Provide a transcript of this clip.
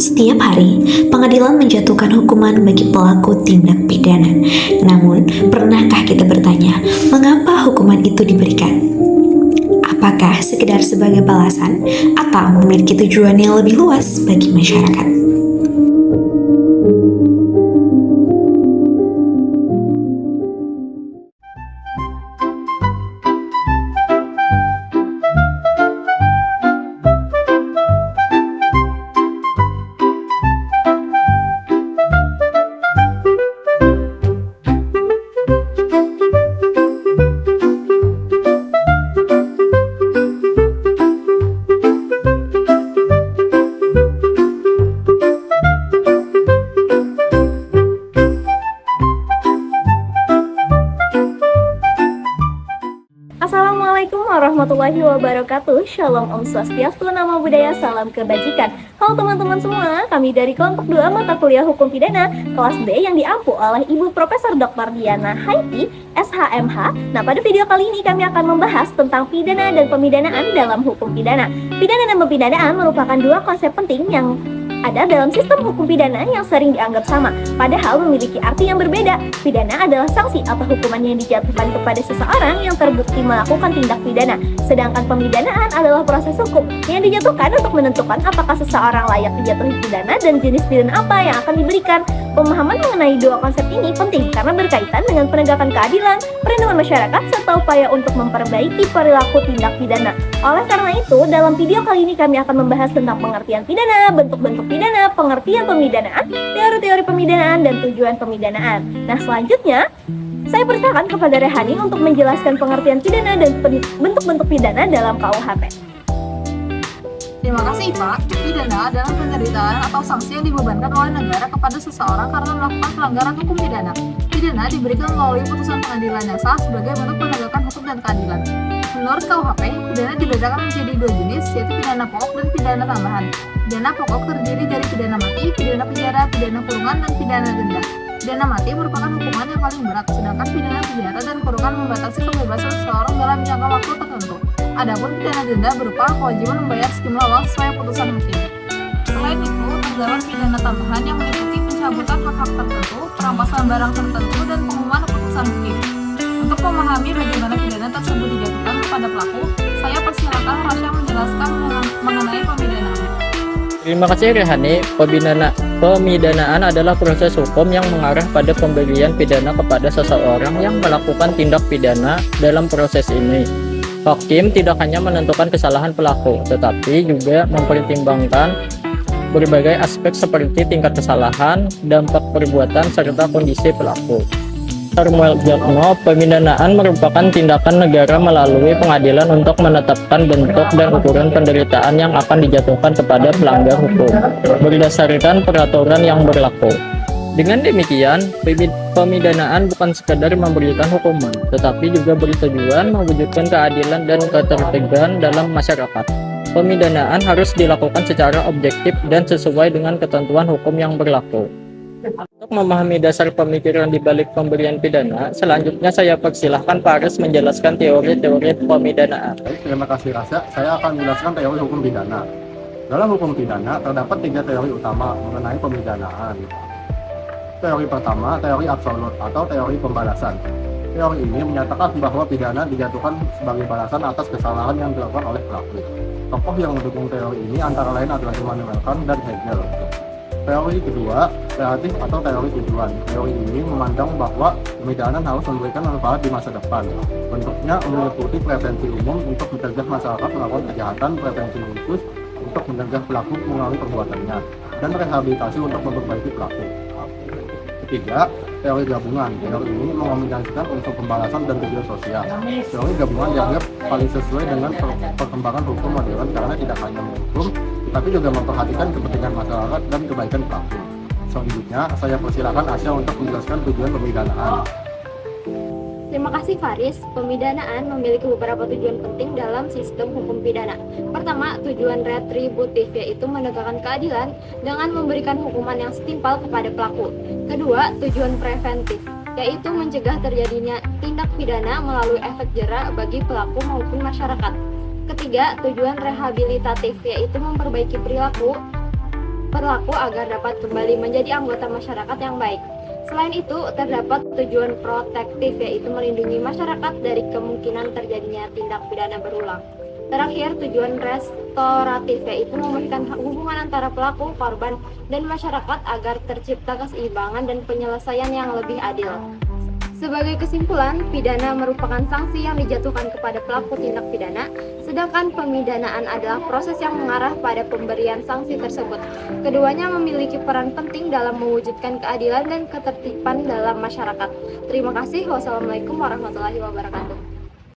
Setiap hari, pengadilan menjatuhkan hukuman bagi pelaku tindak pidana. Namun, pernahkah kita bertanya, mengapa hukuman itu diberikan? Apakah sekedar sebagai balasan atau memiliki tujuan yang lebih luas bagi masyarakat? Assalamualaikum warahmatullahi wabarakatuh. Shalom Om Swastiastu, Namo Buddhaya, salam kebajikan. Halo teman-teman semua, kami dari kelompok 2 mata kuliah Hukum Pidana kelas B yang diampu oleh Ibu Profesor Dr. Diana Haiti, SHMH. Nah, pada video kali ini kami akan membahas tentang pidana dan pemidanaan dalam hukum pidana. Pidana dan pemidanaan merupakan dua konsep penting yang ada dalam sistem hukum pidana yang sering dianggap sama, padahal memiliki arti yang berbeda. Pidana adalah sanksi atau hukuman yang dijatuhkan kepada seseorang yang terbukti melakukan tindak pidana, sedangkan pemidanaan adalah proses hukum yang dijatuhkan untuk menentukan apakah seseorang layak dijatuhi pidana dan jenis pidana apa yang akan diberikan. Pemahaman mengenai dua konsep ini penting karena berkaitan dengan penegakan keadilan, perlindungan masyarakat, serta upaya untuk memperbaiki perilaku tindak pidana. Oleh karena itu, dalam video kali ini kami akan membahas tentang pengertian pidana, bentuk-bentuk pidana, pengertian pemidanaan, teori-teori pemidanaan, dan tujuan pemidanaan. Nah, selanjutnya, saya persilakan kepada Rehani untuk menjelaskan pengertian pidana dan bentuk-bentuk pidana dalam KUHP. Terima kasih, Pak. Pidana adalah penderitaan atau sanksi yang dibebankan oleh negara kepada seseorang karena melakukan pelanggaran hukum pidana. Pidana diberikan melalui putusan pengadilan dasar sebagai bentuk penegakan hukum dan keadilan. Menurut KUHP, pidana dibedakan menjadi dua jenis, yaitu pidana pokok dan pidana tambahan. Pidana pokok terdiri dari pidana mati, pidana penjara, pidana kurungan, dan pidana denda. Pidana mati merupakan hukuman yang paling berat, sedangkan pidana penjara dan kurungan membatasi kebebasan seseorang dalam jangka waktu tertentu. Adapun pidana denda berupa kewajiban membayar sejumlah uang sesuai putusan hakim. Selain itu, terdapat pidana tambahan yang meliputi pencabutan hak-hak tertentu, perampasan barang tertentu, dan pengumuman putusan hakim. Untuk memahami bagaimana pidana tersebut dijatuhkan kepada pelaku, saya persilakan Rasya menjelaskan mengenai pemidanaan. Terima kasih Rehani. Pemidanaan adalah proses hukum yang mengarah pada pemberian pidana kepada seseorang yang melakukan tindak pidana. Dalam proses ini, hakim tidak hanya menentukan kesalahan pelaku, tetapi juga mempertimbangkan berbagai aspek seperti tingkat kesalahan, dampak perbuatan, serta kondisi pelaku. Samuel Jatno, pemidanaan merupakan tindakan negara melalui pengadilan untuk menetapkan bentuk dan ukuran penderitaan yang akan dijatuhkan kepada pelanggar hukum berdasarkan peraturan yang berlaku. Dengan demikian, pemidanaan bukan sekadar memberikan hukuman, tetapi juga bertujuan mewujudkan keadilan dan ketertiban dalam masyarakat. Pemidanaan harus dilakukan secara objektif dan sesuai dengan ketentuan hukum yang berlaku. Untuk memahami dasar pemikiran di balik pemberian pidana, selanjutnya saya persilahkan Pak Aris menjelaskan teori-teori pemidanaan. Terima kasih Rasya. Saya akan menjelaskan teori hukum pidana. Dalam hukum pidana terdapat 3 teori utama mengenai pemidanaan. Teori pertama, teori absolut atau teori pembalasan. Teori ini menyatakan bahwa pidana dijatuhkan sebagai balasan atas kesalahan yang dilakukan oleh pelaku. Tokoh yang mendukung teori ini antara lain adalah Immanuel Kant dan Hegel. Teori kedua, relatif atau teori tujuan. Teori ini memandang bahwa pemidanaan harus memberikan manfaat di masa depan. Bentuknya meliputi prevensi umum untuk mencegah masyarakat melakukan kejahatan, prevensi khusus untuk mencegah pelaku mengulangi perbuatannya, dan rehabilitasi untuk memperbaiki pelaku. Ketiga, teori gabungan. Teori ini mengombinasikan unsur pembalasan dan tujuan sosial. Teori gabungan dianggap paling sesuai dengan perkembangan hukum modern karena tidak hanya menghukum, tapi juga memperhatikan kepentingan masyarakat dan kebaikan pelaku. Selanjutnya, saya persilakan Asya untuk menjelaskan tujuan pemidanaan. Terima kasih Faris. Pemidanaan memiliki beberapa tujuan penting dalam sistem hukum pidana. Pertama, tujuan retributif, yaitu menegakkan keadilan dengan memberikan hukuman yang setimpal kepada pelaku. Kedua, tujuan preventif, yaitu mencegah terjadinya tindak pidana melalui efek jera bagi pelaku maupun masyarakat. Ketiga, tujuan rehabilitatif, yaitu memperbaiki perilaku berlaku agar dapat kembali menjadi anggota masyarakat yang baik. Selain itu, terdapat tujuan protektif yaitu melindungi masyarakat dari kemungkinan terjadinya tindak pidana berulang. Terakhir, tujuan restoratif yaitu memulihkan hubungan antara pelaku, korban, dan masyarakat agar tercipta keseimbangan dan penyelesaian yang lebih adil. Sebagai kesimpulan, pidana merupakan sanksi yang dijatuhkan kepada pelaku tindak pidana, sedangkan pemidanaan adalah proses yang mengarah pada pemberian sanksi tersebut. Keduanya memiliki peran penting dalam mewujudkan keadilan dan ketertiban dalam masyarakat. Terima kasih. Wassalamualaikum warahmatullahi wabarakatuh.